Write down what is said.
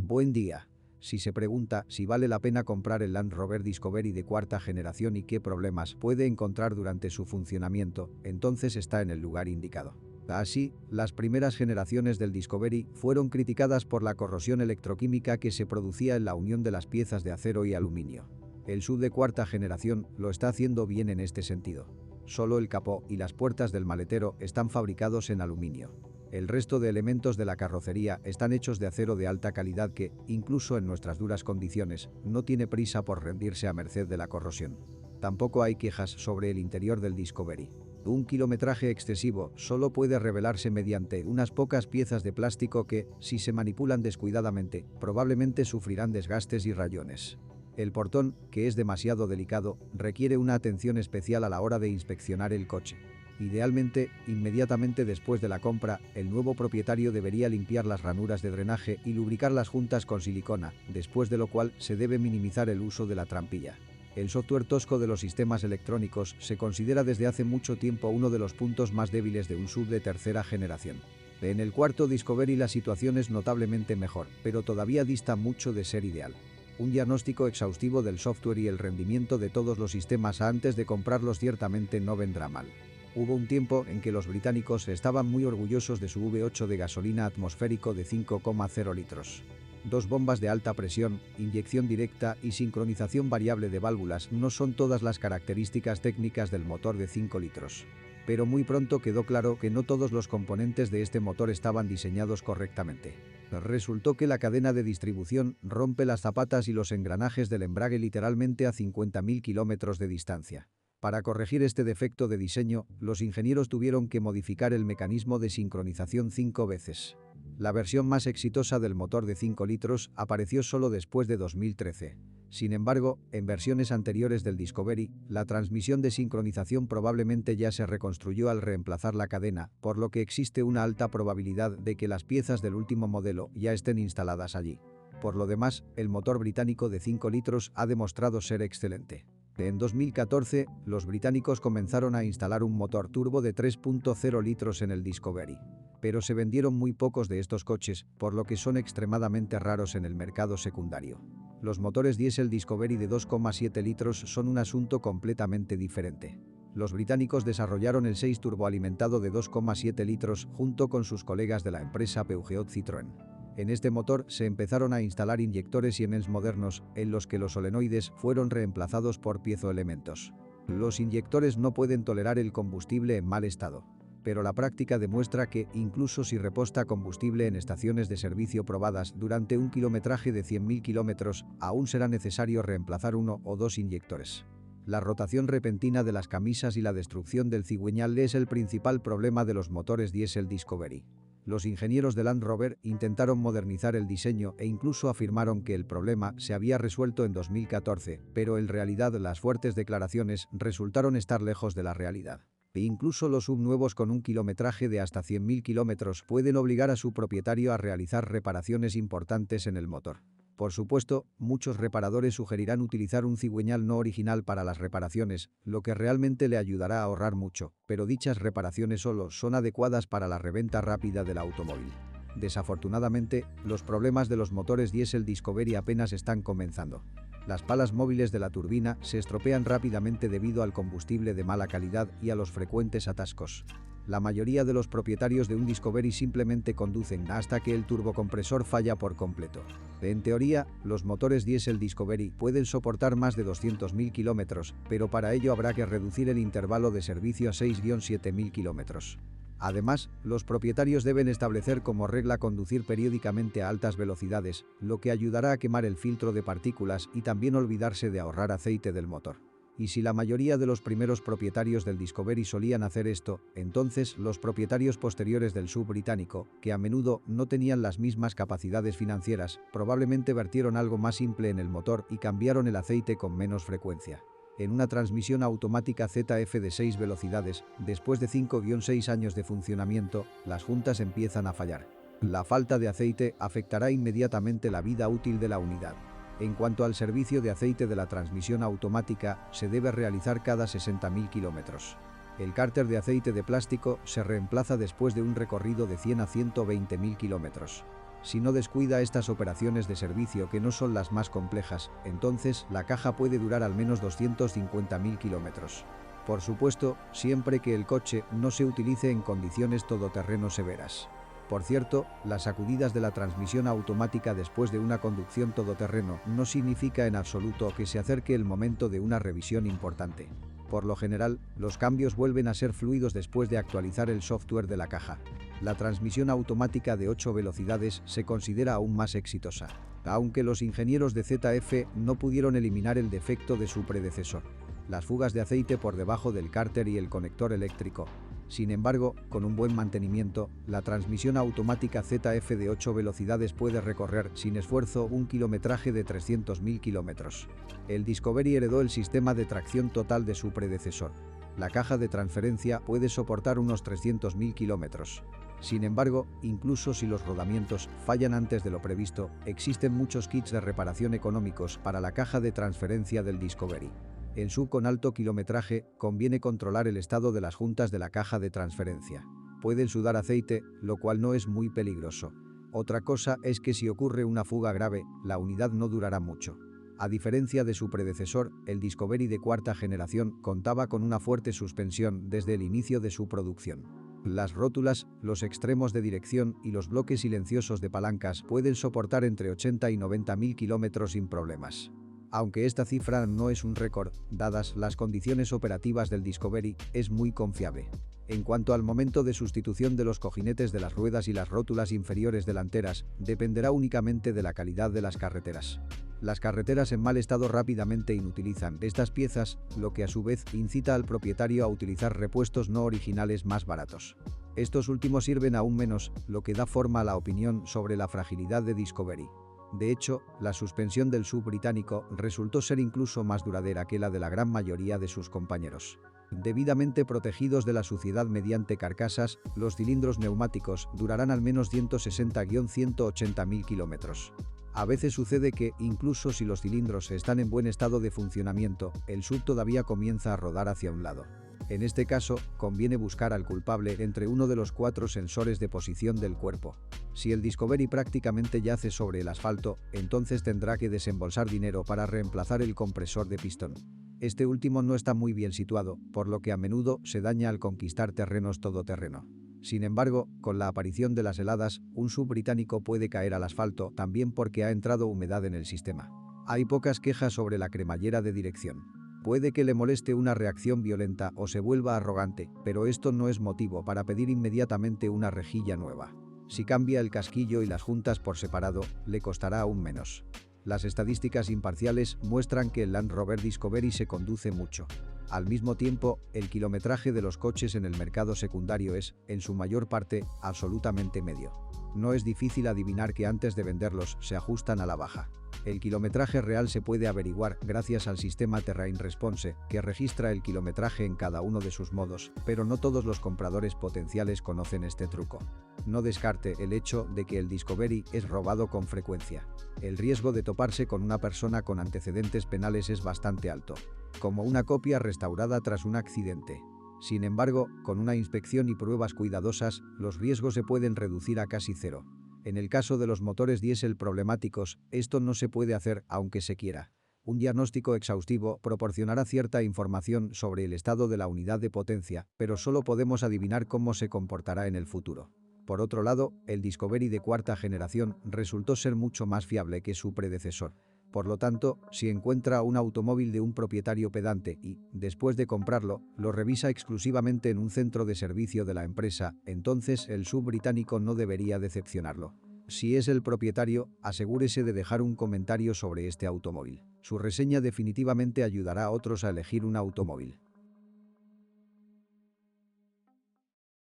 Buen día. Si se pregunta si vale la pena comprar el Land Rover Discovery de cuarta generación y qué problemas puede encontrar durante su funcionamiento, entonces está en el lugar indicado. Así, las primeras generaciones del Discovery fueron criticadas por la corrosión electroquímica que se producía en la unión de las piezas de acero y aluminio. El SUV de cuarta generación lo está haciendo bien en este sentido. Solo el capó y las puertas del maletero están fabricados en aluminio. El resto de elementos de la carrocería están hechos de acero de alta calidad que, incluso en nuestras duras condiciones, no tiene prisa por rendirse a merced de la corrosión. Tampoco hay quejas sobre el interior del Discovery. Un kilometraje excesivo solo puede revelarse mediante unas pocas piezas de plástico que, si se manipulan descuidadamente, probablemente sufrirán desgastes y rayones. El portón, que es demasiado delicado, requiere una atención especial a la hora de inspeccionar el coche. Idealmente, inmediatamente después de la compra, el nuevo propietario debería limpiar las ranuras de drenaje y lubricar las juntas con silicona, después de lo cual se debe minimizar el uso de la trampilla. El software tosco de los sistemas electrónicos se considera desde hace mucho tiempo uno de los puntos más débiles de un SUV de tercera generación. En el cuarto Discovery la situación es notablemente mejor, pero todavía dista mucho de ser ideal. Un diagnóstico exhaustivo del software y el rendimiento de todos los sistemas antes de comprarlos ciertamente no vendrá mal. Hubo un tiempo en que los británicos estaban muy orgullosos de su V8 de gasolina atmosférico de 5,0 litros. 2 bombas de alta presión, inyección directa y sincronización variable de válvulas no son todas las características técnicas del motor de 5 litros. Pero muy pronto quedó claro que no todos los componentes de este motor estaban diseñados correctamente. Resultó que la cadena de distribución rompe las zapatas y los engranajes del embrague literalmente a 50.000 kilómetros de distancia. Para corregir este defecto de diseño, los ingenieros tuvieron que modificar el mecanismo de sincronización 5 veces. La versión más exitosa del motor de 5 litros apareció solo después de 2013. Sin embargo, en versiones anteriores del Discovery, la transmisión de sincronización probablemente ya se reconstruyó al reemplazar la cadena, por lo que existe una alta probabilidad de que las piezas del último modelo ya estén instaladas allí. Por lo demás, el motor británico de 5 litros ha demostrado ser excelente. En 2014, los británicos comenzaron a instalar un motor turbo de 3.0 litros en el Discovery. Pero se vendieron muy pocos de estos coches, por lo que son extremadamente raros en el mercado secundario. Los motores diésel Discovery de 2,7 litros son un asunto completamente diferente. Los británicos desarrollaron el 6 turboalimentado de 2,7 litros junto con sus colegas de la empresa Peugeot Citroën. En este motor se empezaron a instalar inyectores Siemens modernos, en los que los solenoides fueron reemplazados por piezoelementos. Los inyectores no pueden tolerar el combustible en mal estado. Pero la práctica demuestra que, incluso si reposta combustible en estaciones de servicio probadas durante un kilometraje de 100.000 kilómetros, aún será necesario reemplazar 1 o 2 inyectores. La rotación repentina de las camisas y la destrucción del cigüeñal es el principal problema de los motores diésel Discovery. Los ingenieros de Land Rover intentaron modernizar el diseño e incluso afirmaron que el problema se había resuelto en 2014, pero en realidad las fuertes declaraciones resultaron estar lejos de la realidad. Incluso los SUV nuevos con un kilometraje de hasta 100.000 kilómetros pueden obligar a su propietario a realizar reparaciones importantes en el motor. Por supuesto, muchos reparadores sugerirán utilizar un cigüeñal no original para las reparaciones, lo que realmente le ayudará a ahorrar mucho, pero dichas reparaciones solo son adecuadas para la reventa rápida del automóvil. Desafortunadamente, los problemas de los motores diésel Discovery apenas están comenzando. Las palas móviles de la turbina se estropean rápidamente debido al combustible de mala calidad y a los frecuentes atascos. La mayoría de los propietarios de un Discovery simplemente conducen hasta que el turbocompresor falla por completo. En teoría, los motores diésel Discovery pueden soportar más de 200.000 kilómetros, pero para ello habrá que reducir el intervalo de servicio a 6-7.000 kilómetros. Además, los propietarios deben establecer como regla conducir periódicamente a altas velocidades, lo que ayudará a quemar el filtro de partículas y también olvidarse de ahorrar aceite del motor. Y si la mayoría de los primeros propietarios del Discovery solían hacer esto, entonces los propietarios posteriores del SUV británico, que a menudo no tenían las mismas capacidades financieras, probablemente vertieron algo más simple en el motor y cambiaron el aceite con menos frecuencia. En una transmisión automática ZF de 6 velocidades, después de 5-6 años de funcionamiento, las juntas empiezan a fallar. La falta de aceite afectará inmediatamente la vida útil de la unidad. En cuanto al servicio de aceite de la transmisión automática, se debe realizar cada 60.000 kilómetros. El cárter de aceite de plástico se reemplaza después de un recorrido de 100 a 120.000 kilómetros. Si no descuida estas operaciones de servicio, que no son las más complejas, entonces la caja puede durar al menos 250.000 kilómetros. Por supuesto, siempre que el coche no se utilice en condiciones todoterreno severas. Por cierto, las sacudidas de la transmisión automática después de una conducción todoterreno no significa en absoluto que se acerque el momento de una revisión importante. Por lo general, los cambios vuelven a ser fluidos después de actualizar el software de la caja. La transmisión automática de 8 velocidades se considera aún más exitosa, aunque los ingenieros de ZF no pudieron eliminar el defecto de su predecesor: las fugas de aceite por debajo del cárter y el conector eléctrico. Sin embargo, con un buen mantenimiento, la transmisión automática ZF de 8 velocidades puede recorrer sin esfuerzo un kilometraje de 300.000 kilómetros. El Discovery heredó el sistema de tracción total de su predecesor. La caja de transferencia puede soportar unos 300.000 kilómetros. Sin embargo, incluso si los rodamientos fallan antes de lo previsto, existen muchos kits de reparación económicos para la caja de transferencia del Discovery. En SUV con alto kilometraje, conviene controlar el estado de las juntas de la caja de transferencia. Pueden sudar aceite, lo cual no es muy peligroso. Otra cosa es que si ocurre una fuga grave, la unidad no durará mucho. A diferencia de su predecesor, el Discovery de cuarta generación contaba con una fuerte suspensión desde el inicio de su producción. Las rótulas, los extremos de dirección y los bloques silenciosos de palancas pueden soportar entre 80 y 90.000 kilómetros sin problemas. Aunque esta cifra no es un récord, dadas las condiciones operativas del Discovery, es muy confiable. En cuanto al momento de sustitución de los cojinetes de las ruedas y las rótulas inferiores delanteras, dependerá únicamente de la calidad de las carreteras. Las carreteras en mal estado rápidamente inutilizan estas piezas, lo que a su vez incita al propietario a utilizar repuestos no originales más baratos. Estos últimos sirven aún menos, lo que da forma a la opinión sobre la fragilidad de Discovery. De hecho, la suspensión del SUV británico resultó ser incluso más duradera que la de la gran mayoría de sus compañeros. Debidamente protegidos de la suciedad mediante carcasas, los cilindros neumáticos durarán al menos 160-180.000 kilómetros. A veces sucede que, incluso si los cilindros están en buen estado de funcionamiento, el SUV todavía comienza a rodar hacia un lado. En este caso, conviene buscar al culpable entre uno de los 4 sensores de posición del cuerpo. Si el Discovery prácticamente yace sobre el asfalto, entonces tendrá que desembolsar dinero para reemplazar el compresor de pistón. Este último no está muy bien situado, por lo que a menudo se daña al conquistar terrenos todoterreno. Sin embargo, con la aparición de las heladas, un SUV británico puede caer al asfalto también porque ha entrado humedad en el sistema. Hay pocas quejas sobre la cremallera de dirección. Puede que le moleste una reacción violenta o se vuelva arrogante, pero esto no es motivo para pedir inmediatamente una rejilla nueva. Si cambia el casquillo y las juntas por separado, le costará aún menos. Las estadísticas imparciales muestran que el Land Rover Discovery se conduce mucho. Al mismo tiempo, el kilometraje de los coches en el mercado secundario es, en su mayor parte, absolutamente medio. No es difícil adivinar que antes de venderlos se ajustan a la baja. El kilometraje real se puede averiguar gracias al sistema Terrain Response, que registra el kilometraje en cada uno de sus modos, pero no todos los compradores potenciales conocen este truco. No descarte el hecho de que el Discovery es robado con frecuencia. El riesgo de toparse con una persona con antecedentes penales es bastante alto, como una copia restaurada tras un accidente. Sin embargo, con una inspección y pruebas cuidadosas, los riesgos se pueden reducir a casi cero. En el caso de los motores diésel problemáticos, esto no se puede hacer aunque se quiera. Un diagnóstico exhaustivo proporcionará cierta información sobre el estado de la unidad de potencia, pero solo podemos adivinar cómo se comportará en el futuro. Por otro lado, el Discovery de cuarta generación resultó ser mucho más fiable que su predecesor. Por lo tanto, si encuentra un automóvil de un propietario pedante y, después de comprarlo, lo revisa exclusivamente en un centro de servicio de la empresa, entonces el SUV británico no debería decepcionarlo. Si es el propietario, asegúrese de dejar un comentario sobre este automóvil. Su reseña definitivamente ayudará a otros a elegir un automóvil.